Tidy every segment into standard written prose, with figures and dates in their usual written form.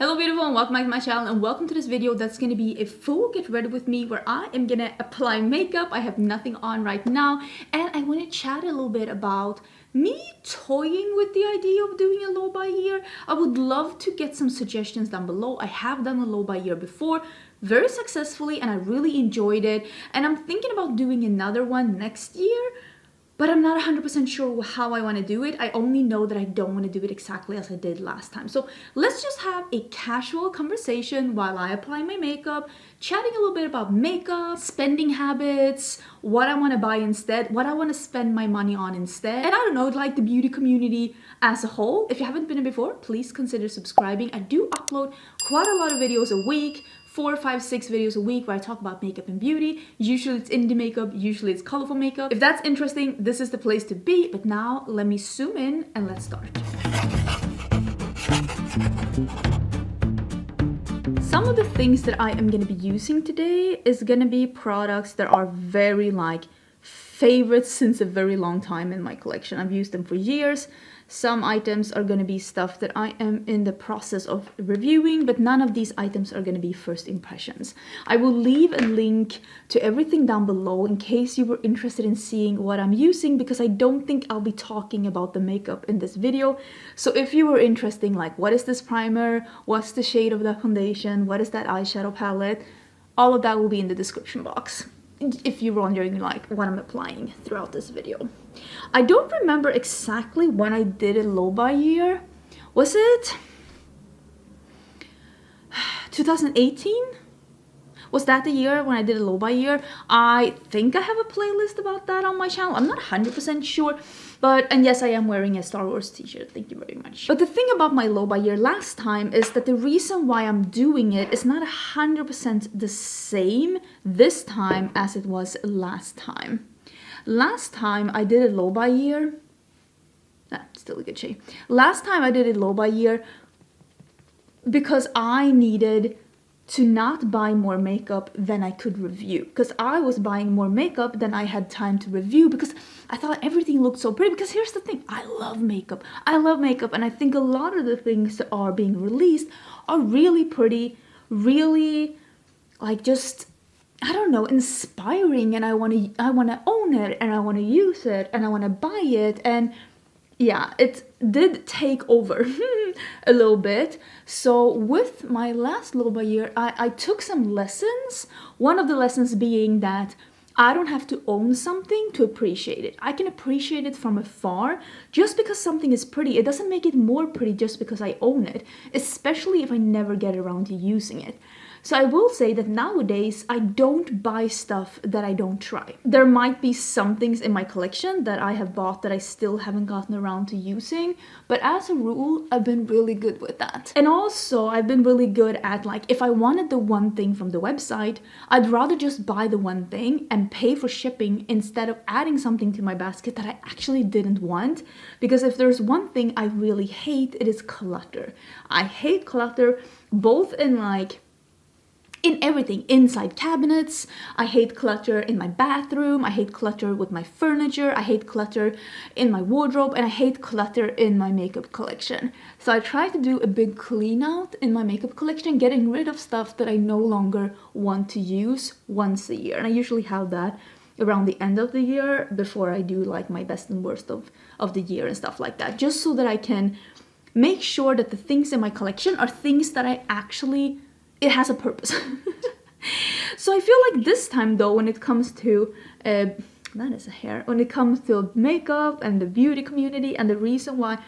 Hello beautiful and welcome back to my channel and welcome to this video that's going to be a full get ready with me where I am going to apply makeup. I have nothing on right now and I want to chat a little bit about me toying with the idea of doing a low by year. I would love to get some suggestions down below. I have done a low by year before very successfully and I really enjoyed it, and I'm thinking about doing another one next year. But I'm not 100% sure how I want to do it. I only know that I don't want to do it exactly as I did last time. So let's just have a casual conversation while I apply my makeup, chatting a little bit about makeup, spending habits, what I want to buy instead, what I want to spend my money on instead. And I don't know, like the beauty community as a whole. If you haven't been in before, please consider subscribing. I do upload quite a lot of videos a week. 4, 5, 6 videos a week where I talk about makeup and beauty. Usually it's indie makeup, usually it's colorful makeup. If that's interesting, this is the place to be. But now let me zoom in and let's start. Some of the things that I am going to be using today is going to be products that are very like favorites since a very long time in my collection. I've used them for years. Some items are going to be stuff that I am in the process of reviewing, but none of these items are going to be first impressions. I will leave a link to everything down below in case you were interested in seeing what I'm using, because I don't think I'll be talking about the makeup in this video. So if you were interested, like what is this primer, what's the shade of that foundation, what is that eyeshadow palette, all of that will be in the description box if you're wondering like what I'm applying throughout this video. I don't remember exactly when I did a low by year. Was it 2018? Was that the year when I did a low by year? I think I have a playlist about that on my channel. I'm not 100% sure. And yes, I am wearing a Star Wars t-shirt. Thank you very much. But the thing about my low by year last time is that the reason why I'm doing it is not 100% the same this time as it was last time. Last time I did a low by year. Still a good shade. Last time I did a low by year because I needed to not buy more makeup than I could review, because I was buying more makeup than I had time to review because I thought everything looked so pretty. Because here's the thing, I love makeup, and I think a lot of the things that are being released are really pretty, really like just, I don't know, inspiring, and I want to own it and I want to use it and I want to buy it. And yeah, it did take over a little bit. So with my last low by year, I took some lessons. One of the lessons being that I don't have to own something to appreciate it. I can appreciate it from afar. Just because something is pretty, it doesn't make it more pretty just because I own it, especially if I never get around to using it. So I will say that nowadays I don't buy stuff that I don't try. There might be some things in my collection that I have bought that I still haven't gotten around to using, but as a rule, I've been really good with that. And also, I've been really good at, like, if I wanted the one thing from the website, I'd rather just buy the one thing and pay for shipping instead of adding something to my basket that I actually didn't want. Because if there's one thing I really hate, it is clutter. I hate clutter, both in everything, inside cabinets. I hate clutter in my bathroom. I hate clutter with my furniture. I hate clutter in my wardrobe, and I hate clutter in my makeup collection. So I try to do a big clean out in my makeup collection, getting rid of stuff that I no longer want to use once a year. And I usually have that around the end of the year before I do like my best and worst of the year and stuff like that, just so that I can make sure that the things in my collection are things that I actually, it has a purpose. So I feel like this time though, when it comes to that is a hair, when it comes to makeup and the beauty community, and the reason why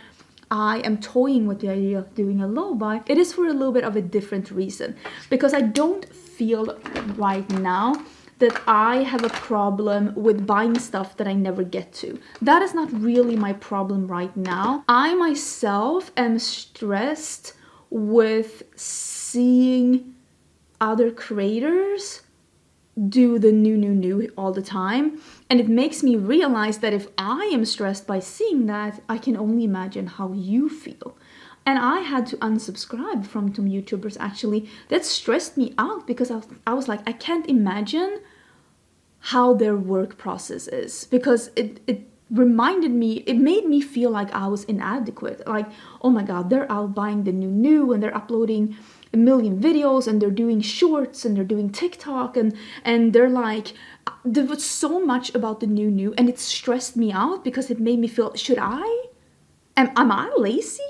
I am toying with the idea of doing a low buy, it is for a little bit of a different reason. Because I don't feel right now that I have a problem with buying stuff that I never get to. That is not really my problem right now. I myself am stressed with seeing other creators do the new all the time, and it makes me realize that if I am stressed by seeing that, I can only imagine how you feel. And I had to unsubscribe from some YouTubers actually that stressed me out, because I was like, I can't imagine how their work process is, because it it made me feel like I was inadequate. Like, oh my god, they're out buying the new and they're uploading a million videos and they're doing shorts and they're doing TikTok and they're like, there was so much about the new and it stressed me out because it made me feel, am I lazy?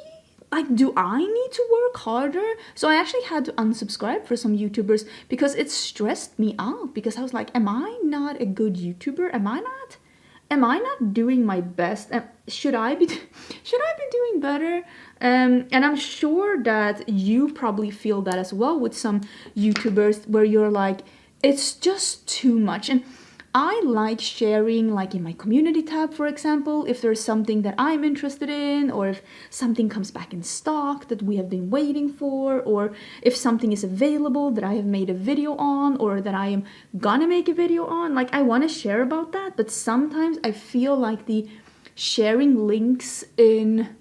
Like, do I need to work harder? So I actually had to unsubscribe for some YouTubers because it stressed me out, because I was like, am I not a good YouTuber? Am I not doing my best? Should I be doing better? And I'm sure that you probably feel that as well with some YouTubers where you're like, it's just too much. And I like sharing, like in my community tab, for example, if there's something that I'm interested in, or if something comes back in stock that we have been waiting for, or if something is available that I have made a video on, or that I am gonna make a video on. Like, I want to share about that, but sometimes I feel like the sharing links in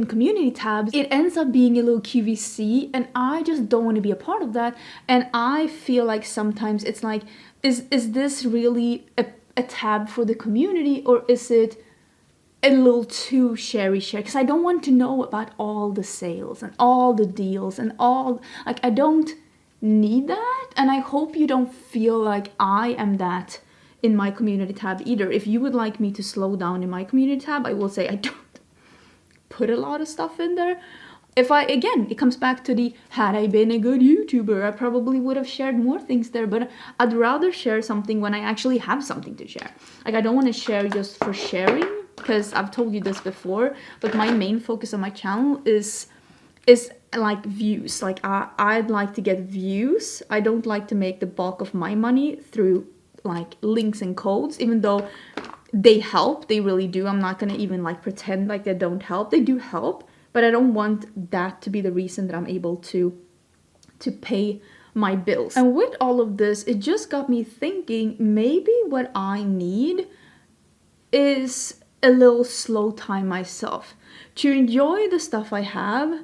community tabs, it ends up being a little QVC, and I just don't want to be a part of that. And I feel like sometimes it's like, is this really a tab for the community, or is it a little too share? Because I don't want to know about all the sales and all the deals and all, like, I don't need that. And I hope you don't feel like I am that in my community tab either. If you would like me to slow down in my community tab, I will say I don't put a lot of stuff in there. Again, it comes back to had I been a good YouTuber, I probably would have shared more things there, but I'd rather share something when I actually have something to share. Like, I don't want to share just for sharing, because I've told you this before, but my main focus on my channel is like views. Like, I'd like to get views. I don't like to make the bulk of my money through like links and codes, even though they help, they really do. I'm not gonna even like pretend like they don't help. They do help, but I don't want that to be the reason that I'm able to pay my bills. And with all of this, it just got me thinking, maybe what I need is a little slow time myself, to enjoy the stuff I have,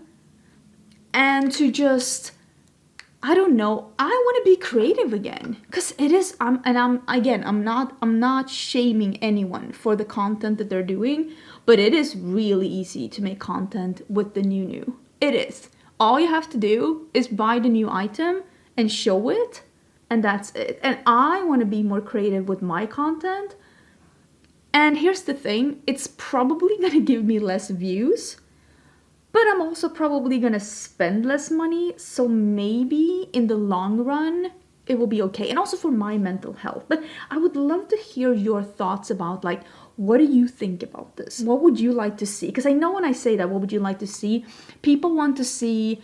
and to just, I don't know, I want to be creative again, because it is, I'm not shaming anyone for the content that they're doing, but it is really easy to make content with the new. It is. All you have to do is buy the new item and show it, and that's it. And I want to be more creative with my content. And here's the thing, it's probably going to give me less views, but I'm also probably gonna spend less money, so maybe in the long run, it will be okay. And also for my mental health. But I would love to hear your thoughts about, like, what do you think about this? What would you like to see? Because I know when I say that, what would you like to see? People want to see,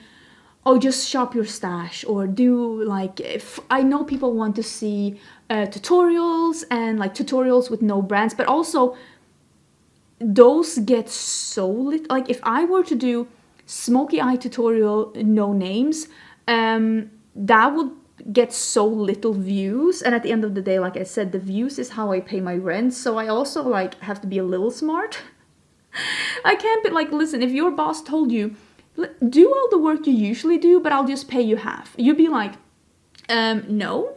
oh, just shop your stash, or do like, if I know people want to see tutorials, and like tutorials with no brands, but also those get so lit. Like, if I were to do smoky eye tutorial, no names, that would get so little views. And at the end of the day, like I said, the views is how I pay my rent. So I also like have to be a little smart. I can't be like, listen, if your boss told you, do all the work you usually do, but I'll just pay you half, you'd be like, no.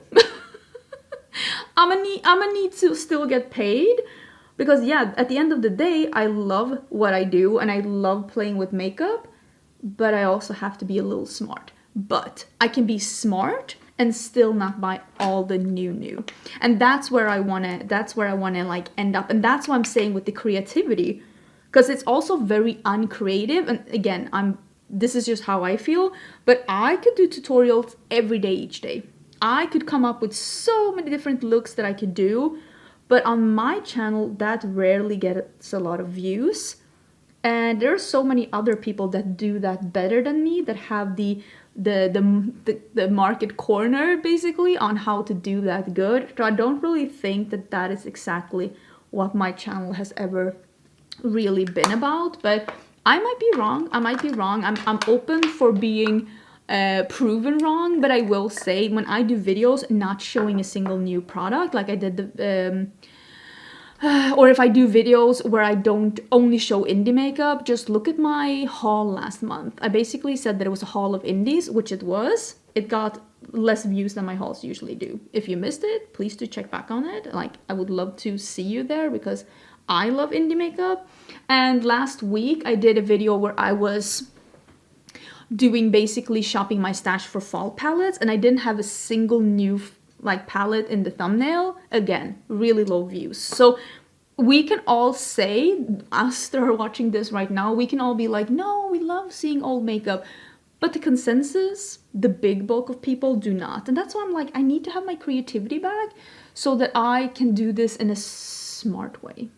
I'm gonna need to still get paid. Because yeah, at the end of the day, I love what I do and I love playing with makeup, but I also have to be a little smart. But I can be smart and still not buy all the new. And that's where I wanna like end up. And that's what I'm saying with the creativity, because it's also very uncreative. And again, this is just how I feel, but I could do tutorials every day, each day. I could come up with so many different looks that I could do. But on my channel, that rarely gets a lot of views. And there are so many other people that do that better than me, that have the market corner, basically, on how to do that good. So I don't really think that is exactly what my channel has ever really been about. But I might be wrong. I'm open for being proven wrong, but I will say, when I do videos not showing a single new product, like I did or if I do videos where I don't only show indie makeup, just look at my haul last month. I basically said that it was a haul of indies, which it was. It got less views than my hauls usually do. If you missed it, please do check back on it. Like, I would love to see you there because I love indie makeup. And last week I did a video where I was doing basically shopping my stash for fall palettes, and I didn't have a single new like palette in the thumbnail. Again, really low views. So we can all say, us that are watching this right now, we can all be like, no, we love seeing old makeup. But the consensus, the big bulk of people do not. And that's why I'm like, I need to have my creativity back so that I can do this in a smart way.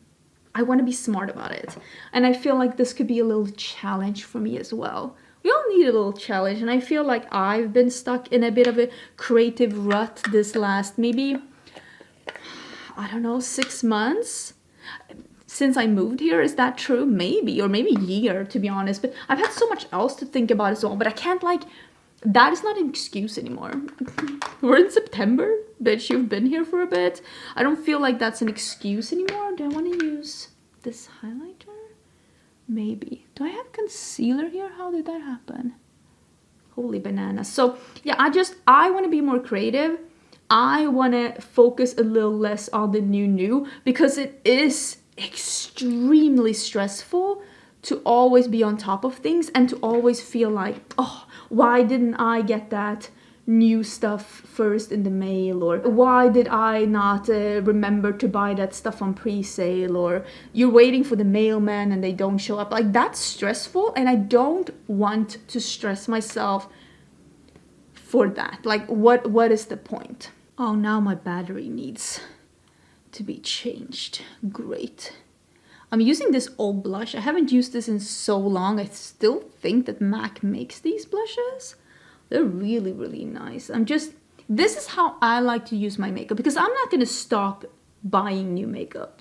I want to be smart about it. And I feel like this could be a little challenge for me as well. We all need a little challenge. And I feel like I've been stuck in a bit of a creative rut this last maybe, I don't know, 6 months. Since I moved here, is that true? Maybe, or maybe a year, to be honest. But I've had so much else to think about as well. But I can't like, that is not an excuse anymore. We're in September, bitch, you've been here for a bit. I don't feel like that's an excuse anymore. Do I want to use this highlighter? Maybe. Do I have concealer here? How did that happen? Holy banana. So yeah, I want to be more creative. I want to focus a little less on the new because it is extremely stressful to always be on top of things and to always feel like, oh, why didn't I get that new stuff first in the mail, or why did I not remember to buy that stuff on pre-sale, or you're waiting for the mailman and they don't show up. Like, that's stressful, and I don't want to stress myself for that. Like, what is the point? Oh, now my battery needs to be changed. Great. I'm using this old blush. I haven't used this in so long. I still think that MAC makes these blushes. They're really, really nice. This is how I like to use my makeup, because I'm not gonna stop buying new makeup.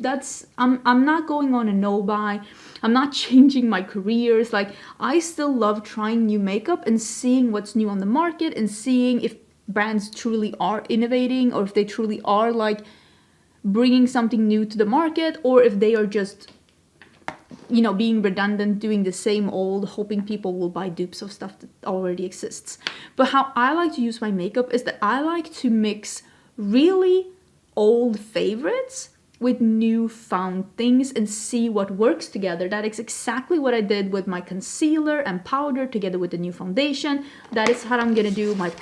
I'm not going on a no buy. I'm not changing my careers. Like, I still love trying new makeup and seeing what's new on the market and seeing if brands truly are innovating, or if they truly are like bringing something new to the market, or if they are just, you know, being redundant, doing the same old, hoping people will buy dupes of stuff that already exists. But how I like to use my makeup is that I like to mix really old favorites with newfound things and see what works together. That is exactly what I did with my concealer and powder together with the new foundation. That is how I'm gonna do my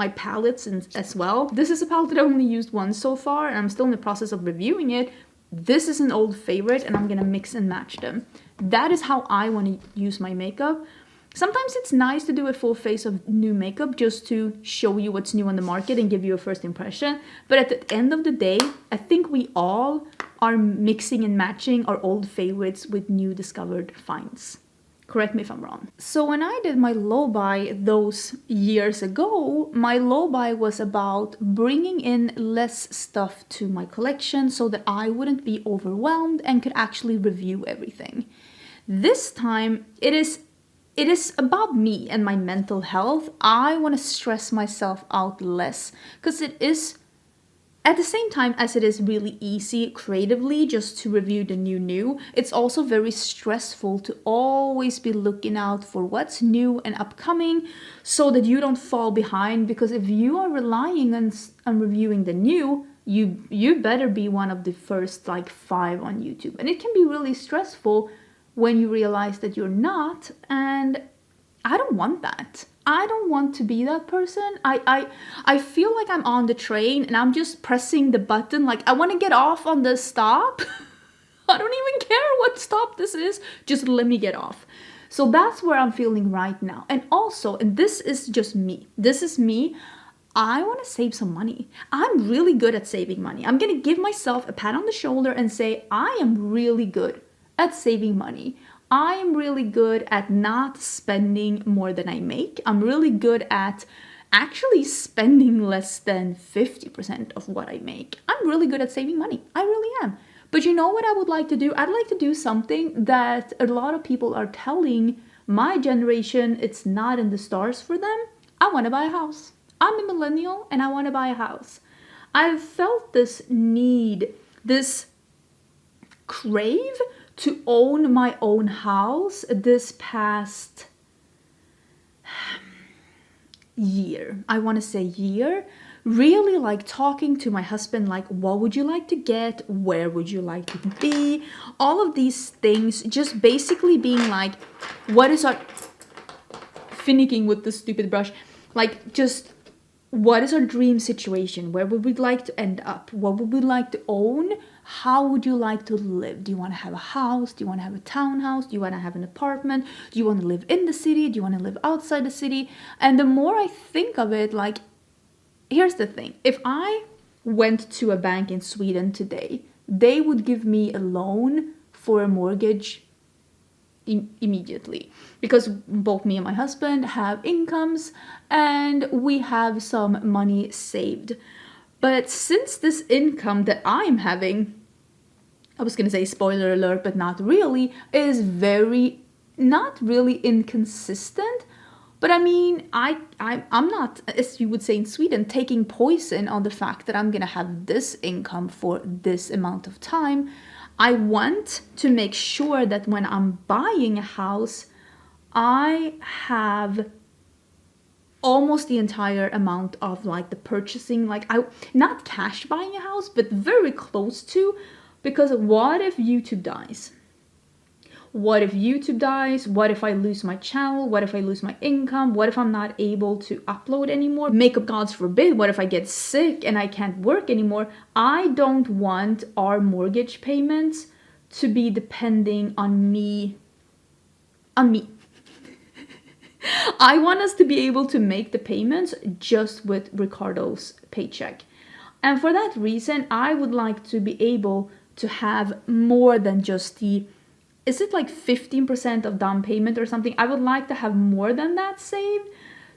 palettes as well. This is a palette that I only used once so far, and I'm still in the process of reviewing it. This is an old favorite, and I'm gonna mix and match them. That is how I want to use my makeup. Sometimes it's nice to do a full face of new makeup just to show you what's new on the market and give you a first impression. But at the end of the day, I think we all are mixing and matching our old favorites with new discovered finds. Correct me if I'm wrong. So when I did my low buy those years ago, my low buy was about bringing in less stuff to my collection so that I wouldn't be overwhelmed and could actually review everything. This time, it is about me and my mental health. I want to stress myself out less, because it is, at the same time as it is really easy creatively just to review the new, it's also very stressful to always be looking out for what's new and upcoming so that you don't fall behind. Because if you are relying on reviewing the new, you better be one of the first like 5 on YouTube. And it can be really stressful when you realize that you're not, and I don't want that. I don't want to be that person. I feel like I'm on the train and I'm just pressing the button like I want to get off on the stop. I don't even care what stop this is. Just let me get off. So that's where I'm feeling right now. And also, and this is just me. This is me. I want to save some money. I'm really good at saving money. I'm going to give myself a pat on the shoulder and say I am really good at saving money. I am really good at not spending more than I make. I'm really good at actually spending less than 50% of what I make. I'm really good at saving money. I really am. But you know what I would like to do? I'd like to do something that a lot of people are telling my generation it's not in the stars for them. I want to buy a house. I'm a millennial and I want to buy a house. I've felt this need, this crave to own my own house this past year. I want to say year. Really like talking to my husband, like, what would you like to get? Where would you like to be? All of these things, just basically being like, what is our... Finicking with the stupid brush. Like, just, what is our dream situation? Where would we like to end up? What would we like to own? How would you like to live? Do you want to have a house? Do you want to have a townhouse? Do you want to have an apartment? Do you want to live in the city? Do you want to live outside the city? And the more I think of it, like, here's the thing. If I went to a bank in Sweden today, they would give me a loan for a mortgage immediately, because both me and my husband have incomes and we have some money saved. But since this income that I'm having, I was gonna say spoiler alert, but not really, is not really inconsistent. But I mean, I'm not, as you would say in Sweden, taking poison on the fact that I'm gonna have this income for this amount of time. I want to make sure that when I'm buying a house, I have almost the entire amount of like the purchasing, like not cash buying a house, but very close to, because what if YouTube dies? What if YouTube dies? What if I lose my channel? What if I lose my income? What if I'm not able to upload anymore? Makeup gods forbid, what if I get sick and I can't work anymore? I don't want our mortgage payments to be depending on me. I want us to be able to make the payments just with Ricardo's paycheck. And for that reason, I would like to be able to have more than just the... Is it like 15% of down payment or something? I would like to have more than that saved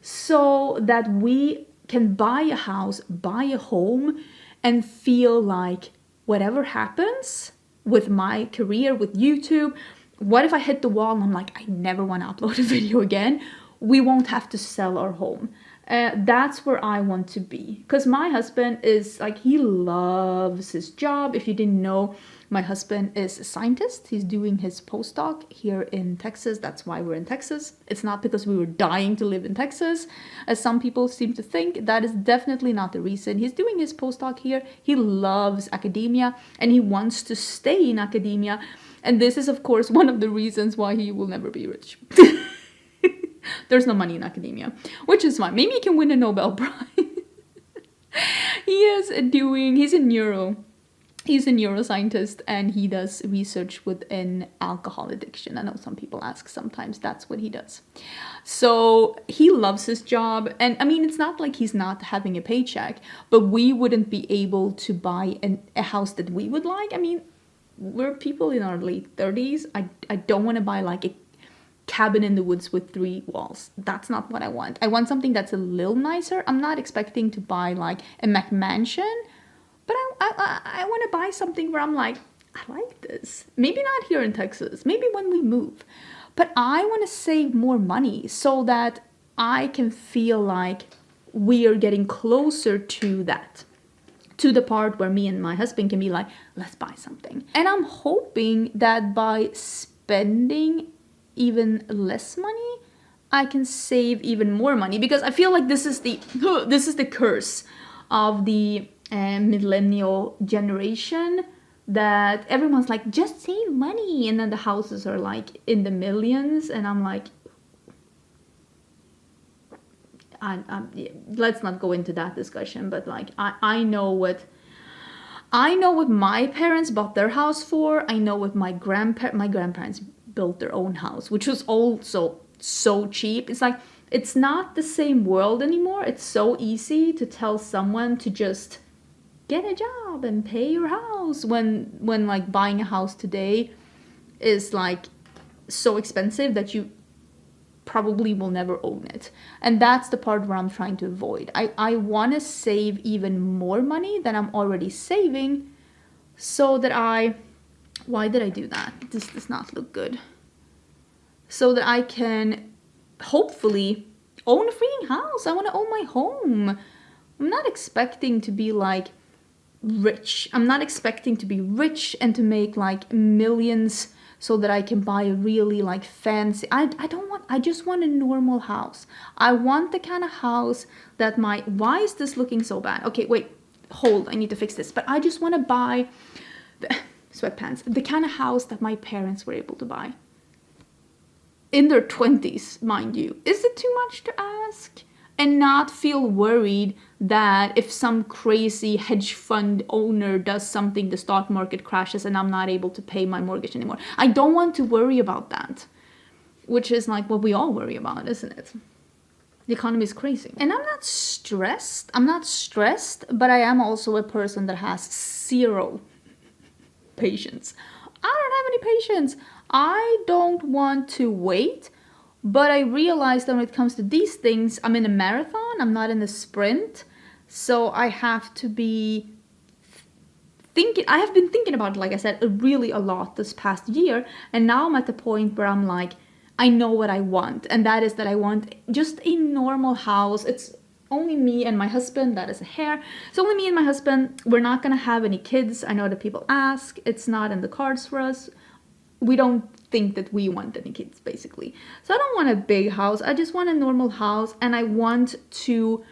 so that we can buy a house, buy a home, and feel like whatever happens with my career, with YouTube, what if I hit the wall and I'm like, I never want to upload a video again? We won't have to sell our home. That's where I want to be. Because my husband is like, he loves his job. If you didn't know, my husband is a scientist. He's doing his postdoc here in Texas. That's why we're in Texas. It's not because we were dying to live in Texas, as some people seem to think. That is definitely not the reason. He's doing his postdoc here. He loves academia and he wants to stay in academia. And this is, of course, one of the reasons why he will never be rich. There's no money in academia, which is fine. Maybe he can win a Nobel Prize. He's a neuroscientist and he does research within alcohol addiction. I know some people ask sometimes, that's what he does. So he loves his job. And I mean, it's not like he's not having a paycheck, but we wouldn't be able to buy a house that we would like. I mean, we're people in our late 30s. I don't want to buy like a cabin in the woods with 3 walls. That's not what I want. I want something that's a little nicer. I'm not expecting to buy like a McMansion, but I want to buy something where I'm like, I like this. Maybe not here in Texas, maybe when we move, but I want to save more money so that I can feel like we are getting closer to that, to the part where me and my husband can be like, let's buy something. And I'm hoping that by spending even less money, I can save even more money, because I feel like this is the curse of the millennial generation, that everyone's like, just save money, and then the houses are like in the millions, and I'm like, let's not go into that discussion, but like I know what my parents bought their house for. I know what my grandparents built their own house, which was also so cheap. It's like, it's not the same world anymore. It's so easy to tell someone to just get a job and pay your house when like buying a house today is like so expensive that you probably will never own it. And that's the part where I'm trying to avoid. I want to save even more money than I'm already saving, so that why did I do that? This does not look good. So that I can hopefully own a freaking house. I want to own my home. I'm not expecting to be like rich. I'm not expecting to be rich and to make like millions so that I can buy a really like fancy, I just want a normal house. I want the kind of house that why is this looking so bad? Okay, wait, hold, I need to fix this. But I just want to buy sweatpants, the kind of house that my parents were able to buy. In their 20s, mind you. Is it too much to ask? And not feel worried that if some crazy hedge fund owner does something, the stock market crashes and I'm not able to pay my mortgage anymore. I don't want to worry about that, which is like what we all worry about, isn't it? The economy is crazy. And I'm not stressed, but I am also a person that has zero patience. I don't have any patience. I don't want to wait. But I realized that when it comes to these things, I'm in a marathon, I'm not in a sprint. So I have to be thinking, I have been thinking about it, like I said, really a lot this past year. And now I'm at the point where I'm like, I know what I want. And that is that I want just a normal house. It's only me and my husband, that is a hair. It's only me and my husband. We're not gonna have any kids. I know that people ask, it's not in the cards for us. We don't think that we want any kids, basically. So I don't want a big house. I just want a normal house, and I want to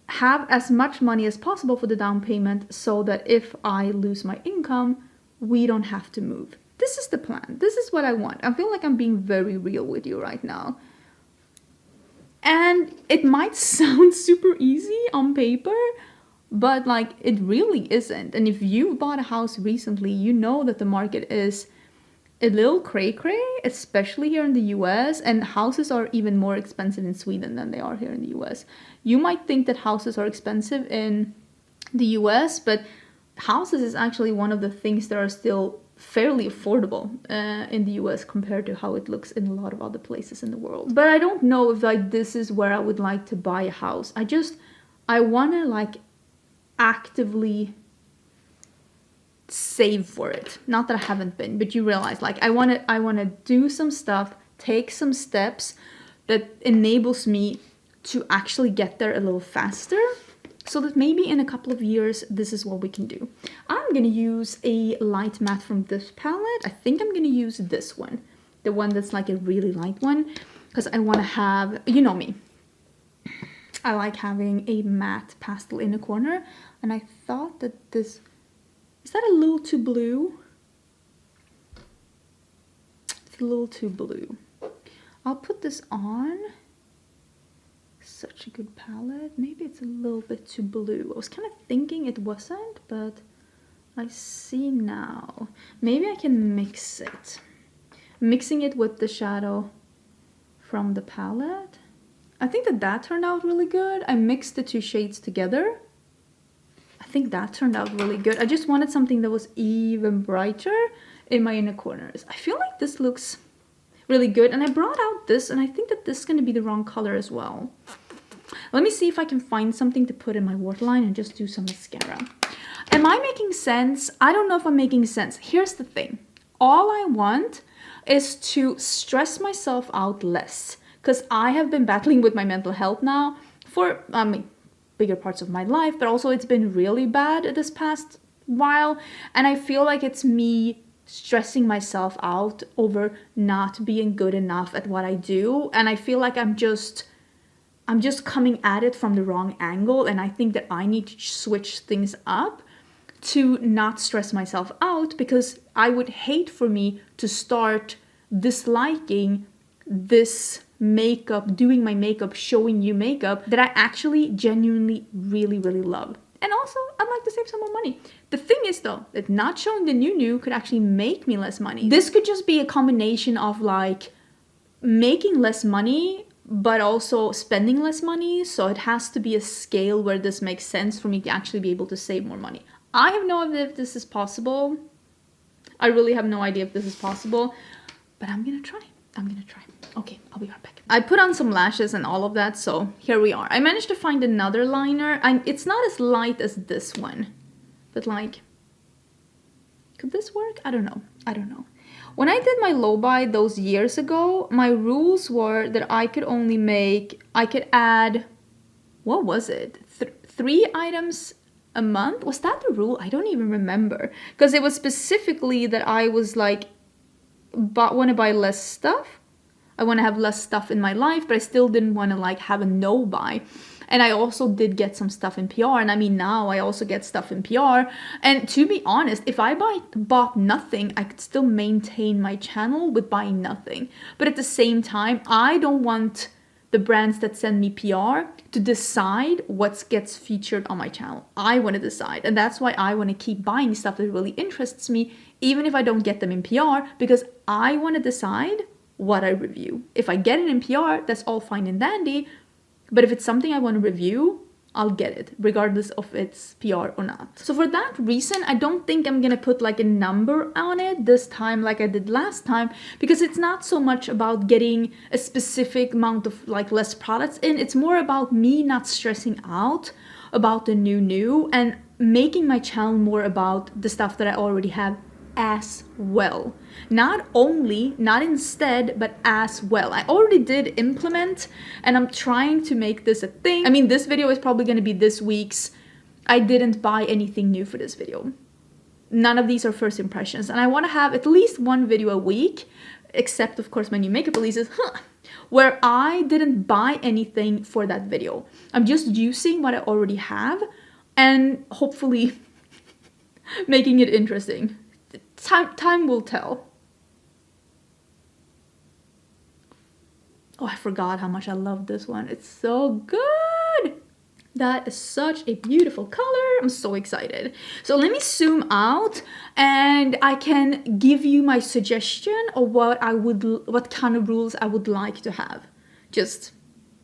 have as much money as possible for the down payment so that if I lose my income, we don't have to move. This is the plan. This is what I want. I feel like I'm being very real with you right now. And it might sound super easy on paper, but like it really isn't. And if you bought a house recently, you know that the market is a little cray-cray, especially here in the US, and houses are even more expensive in Sweden than they are here in the US. You might think that houses are expensive in the US, but houses is actually one of the things that are still fairly affordable in the US compared to how it looks in a lot of other places in the world. But I don't know if like this is where I would like to buy a house. I want to like actively save for it. Not that I haven't been, but you realize like I want to do some stuff, take some steps that enables me to actually get there a little faster, so that maybe in a couple of years this is what we can do. I'm gonna use a light matte from this palette. I think I'm gonna use this one, the one that's like a really light one, because I want to have, you know me, I like having a matte pastel in a corner, and I thought that this, is that a little too blue? It's a little too blue. I'll put this on. Such a good palette. Maybe it's a little bit too blue. I was kind of thinking it wasn't, but I see now. Maybe I can mix it. Mixing it with the shadow from the palette. I think that turned out really good. I mixed the two shades together. I think that turned out really good. I just wanted something that was even brighter in my inner corners. I feel like this looks really good. And I brought out this, and I think that this is going to be the wrong color as well. Let me see if I can find something to put in my waterline and just do some mascara. Am I making sense? I don't know if I'm making sense. Here's the thing. All I want is to stress myself out less, because I have been battling with my mental health now for bigger parts of my life, but also it's been really bad this past while, and I feel like it's me stressing myself out over not being good enough at what I do, and I feel like I'm just coming at it from the wrong angle, and I think that I need to switch things up to not stress myself out, because I would hate for me to start disliking this makeup, doing my makeup, showing you makeup that I actually genuinely really, really love. And also, I'd like to save some more money. The thing is though, that not showing the new could actually make me less money. This could just be a combination of like making less money, but also spending less money. So it has to be a scale where this makes sense for me to actually be able to save more money. I have no idea if this is possible. I really have no idea if this is possible, but I'm gonna try. Okay, I'll be right back. I put on some lashes and all of that, so here we are. I managed to find another liner, and it's not as light as this one, but like, could this work? I don't know. When I did my low buy those years ago, my rules were that I could add, what was it? 3 items a month? Was that the rule? I don't even remember. Because it was specifically that I was like, want to buy less stuff. I want to have less stuff in my life, but I still didn't want to like have a no buy. And I also did get some stuff in PR. And I mean, now I also get stuff in PR. And to be honest, if I bought nothing, I could still maintain my channel with buying nothing. But at the same time, I don't want the brands that send me PR to decide what gets featured on my channel. I want to decide. And that's why I want to keep buying stuff that really interests me, even if I don't get them in PR, because I want to decide what I review. If I get it in PR, that's all fine and dandy. But if it's something I want to review, I'll get it, regardless of its PR or not. So for that reason, I don't think I'm gonna put like a number on it this time like I did last time, because it's not so much about getting a specific amount of like less products in. It's more about me not stressing out about the new and making my channel more about the stuff that I already have as well. Not only, not instead, but as well. I already did implement, and I'm trying to make this a thing. I mean, this video is probably going to be this week's. I didn't buy anything new for this video. None of these are first impressions, and I want to have at least one video a week, except of course my new makeup releases, where I didn't buy anything for that video. I'm just using what I already have and hopefully making it interesting. Time will tell. Oh, I forgot how much I love this one. It's so good. That is such a beautiful color. I'm so excited. So let me zoom out and I can give you my suggestion of what kind of rules I would like to have. Just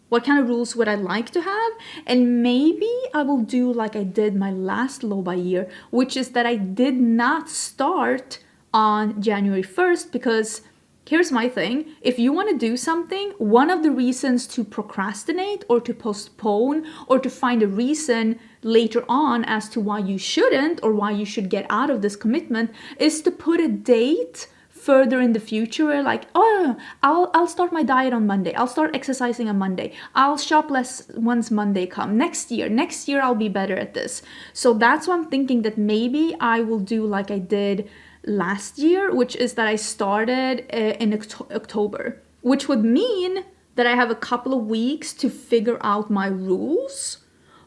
what kind of rules would I like to have? And maybe I will do like I did my last low buy year, which is that I did not start on January 1st, because here's my thing. If you want to do something, one of the reasons to procrastinate or to postpone or to find a reason later on as to why you shouldn't or why you should get out of this commitment is to put a date further in the future, like, oh, I'll start my diet on Monday. I'll start exercising on Monday. I'll shop less once Monday comes. Next year I'll be better at this. So that's why I'm thinking that maybe I will do like I did last year, which is that I started in October, which would mean that I have a couple of weeks to figure out my rules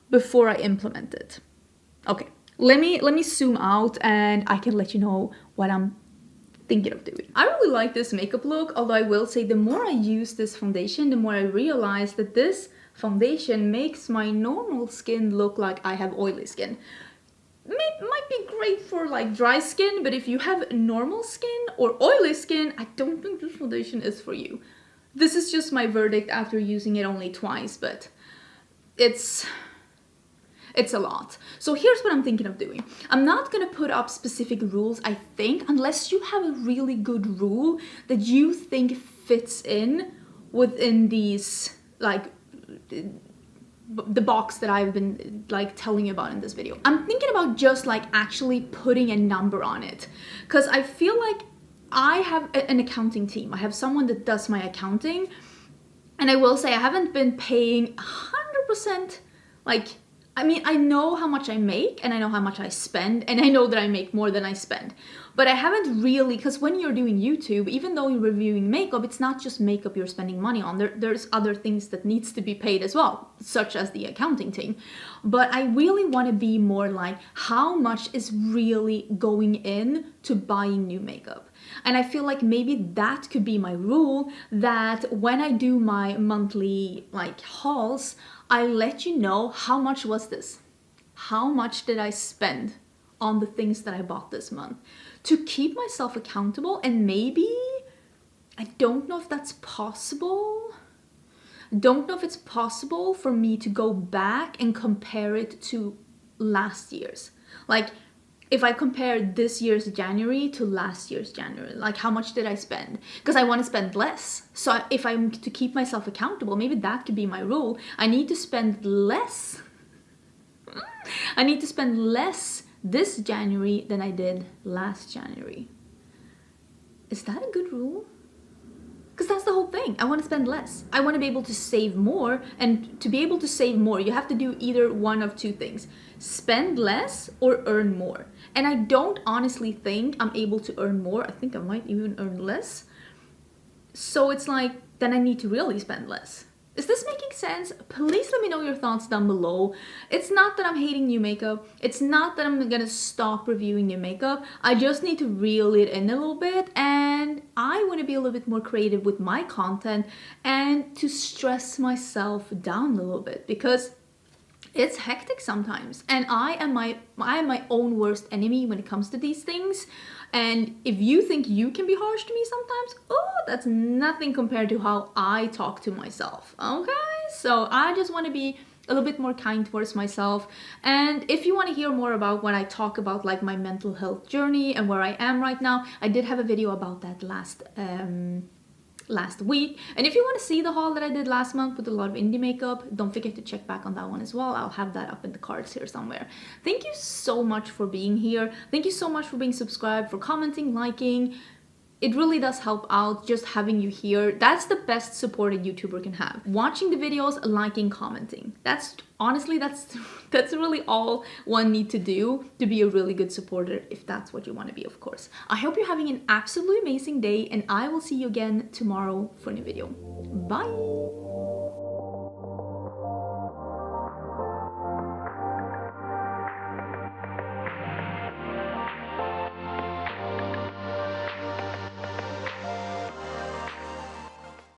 before I implement it. Okay, let me zoom out and I can let you know what I'm thinking of doing. I really like this makeup look, although I will say the more I use this foundation, the more I realize that this foundation makes my normal skin look like I have oily skin. Might be great for like dry skin, but if you have normal skin or oily skin, I don't think this foundation is for you. This is just my verdict after using it only twice, but it's a lot. So here's what I'm thinking of doing. I'm not gonna put up specific rules, I think, unless you have a really good rule that you think fits in within these, like, the box that I've been like telling you about in this video. I'm thinking about just like actually putting a number on it, because I feel like I have an accounting team. I have someone that does my accounting, and I will say I haven't been paying 100%, like, I mean, I know how much I make and I know how much I spend, and I know that I make more than I spend. But I haven't really, because when you're doing YouTube, even though you're reviewing makeup, it's not just makeup you're spending money on. There's other things that needs to be paid as well, such as the accounting team. But I really want to be more like, how much is really going in to buying new makeup? And I feel like maybe that could be my rule, that when I do my monthly like hauls, I let you know how much was this? How much did I spend on the things that I bought this month? To keep myself accountable, and maybe, I don't know if that's possible. Don't know if it's possible for me to go back and compare it to last year's. Like, if I compare this year's January to last year's January, like how much did I spend? Because I want to spend less. So if I'm to keep myself accountable, maybe that could be my rule. I need to spend less. I need to spend less this January than I did last January. Is that a good rule? Because that's the whole thing. I want to spend less. I want to be able to save more. And to be able to save more, you have to do either one of two things. Spend less or earn more. And I don't honestly think I'm able to earn more. I think I might even earn less. So it's like, then I need to really spend less. Is this making sense? Please let me know your thoughts down below. It's not that I'm hating new makeup. It's not that I'm gonna stop reviewing new makeup. I just need to reel it in a little bit, and I want to be a little bit more creative with my content and to stress myself down a little bit, because it's hectic sometimes, and I am my own worst enemy when it comes to these things. And if you think you can be harsh to me sometimes, oh, that's nothing compared to how I talk to myself. Okay, so I just want to be a little bit more kind towards myself. And if you want to hear more about when I talk about like my mental health journey and where I am right now, I did have a video about that last week. And if you want to see the haul that I did last month with a lot of indie makeup, don't forget to check back on that one as well. I'll have that up in the cards here somewhere. Thank you so much for being here. Thank you so much for being subscribed, for commenting, liking. It really does help out just having you here. That's the best support a YouTuber can have. Watching the videos, liking, commenting. That's honestly, that's really all one need to do to be a really good supporter, if that's what you want to be, of course. I hope you're having an absolutely amazing day, and I will see you again tomorrow for a new video. Bye!